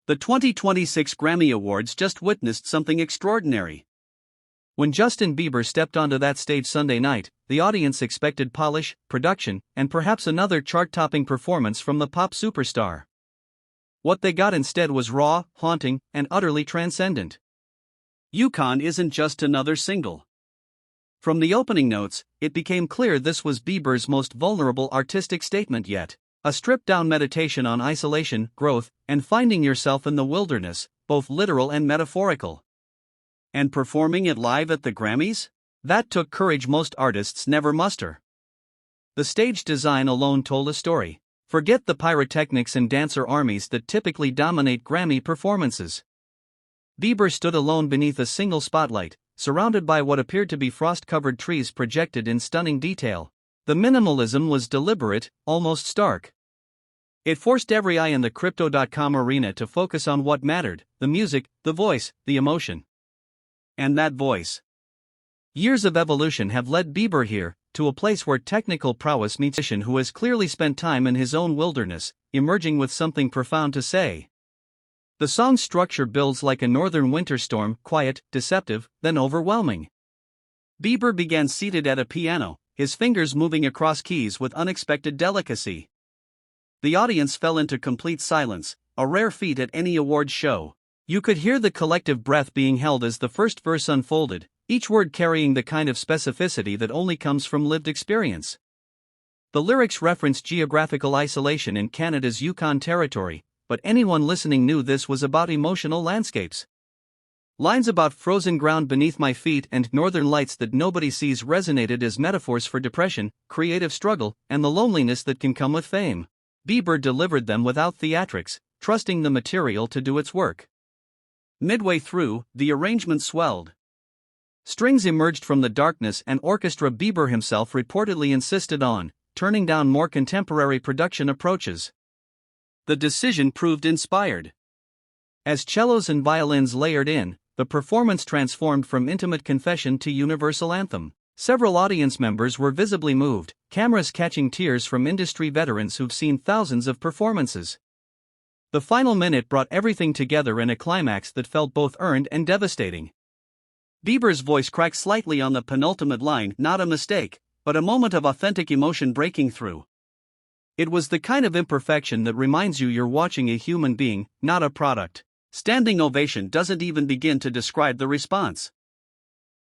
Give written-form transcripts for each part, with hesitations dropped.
The 2026 Grammy Awards just witnessed something extraordinary. When Justin Bieber stepped onto that stage Sunday night, the audience expected polish, production, and perhaps another chart-topping performance from the pop superstar. What they got instead was raw, haunting, and utterly transcendent. Yukon isn't just another single. From the opening notes, it became clear this was Bieber's most vulnerable artistic statement yet. A stripped-down meditation on isolation, growth, and finding yourself in the wilderness, both literal and metaphorical. And performing it live at the Grammys? That took courage most artists never muster. The stage design alone told a story. Forget the pyrotechnics and dancer armies that typically dominate Grammy performances. Bieber stood alone beneath a single spotlight, surrounded by what appeared to be frost-covered trees projected in stunning detail. The minimalism was deliberate, almost stark. It forced every eye in the Crypto.com arena to focus on what mattered: the music, the voice, the emotion. And that voice. Years of evolution have led Bieber here, to a place where technical prowess meets a musician who has clearly spent time in his own wilderness, emerging with something profound to say. The song's structure builds like a northern winter storm, quiet, deceptive, then overwhelming. Bieber began seated at a piano, his fingers moving across keys with unexpected delicacy. The audience fell into complete silence, a rare feat at any awards show. You could hear the collective breath being held as the first verse unfolded, each word carrying the kind of specificity that only comes from lived experience. The lyrics referenced geographical isolation in Canada's Yukon territory, but anyone listening knew this was about emotional landscapes. Lines about frozen ground beneath my feet and northern lights that nobody sees resonated as metaphors for depression, creative struggle, and the loneliness that can come with fame. Bieber delivered them without theatrics, trusting the material to do its work. Midway through, the arrangement swelled. Strings emerged from the darkness and orchestra Bieber himself reportedly insisted on, turning down more contemporary production approaches. The decision proved inspired. As cellos and violins layered in, the performance transformed from intimate confession to universal anthem. Several audience members were visibly moved, cameras catching tears from industry veterans who've seen thousands of performances. The final minute brought everything together in a climax that felt both earned and devastating. Bieber's voice cracked slightly on the penultimate line, not a mistake, but a moment of authentic emotion breaking through. It was the kind of imperfection that reminds you you're watching a human being, not a product. Standing ovation doesn't even begin to describe the response.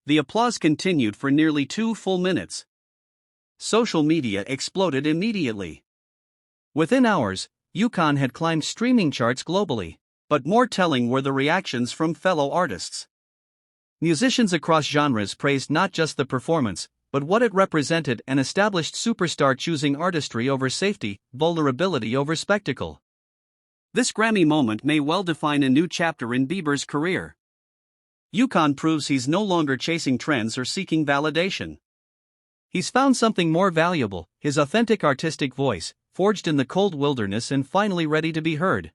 The applause continued for nearly 2 full minutes. Social media exploded immediately. Within hours, Yukon had climbed streaming charts globally, but more telling were the reactions from fellow artists. Musicians across genres praised not just the performance, but what it represented: an established superstar choosing artistry over safety, vulnerability over spectacle. This Grammy moment may well define a new chapter in Bieber's career. Yukon proves he's no longer chasing trends or seeking validation. He's found something more valuable: his authentic artistic voice, forged in the cold wilderness and finally ready to be heard.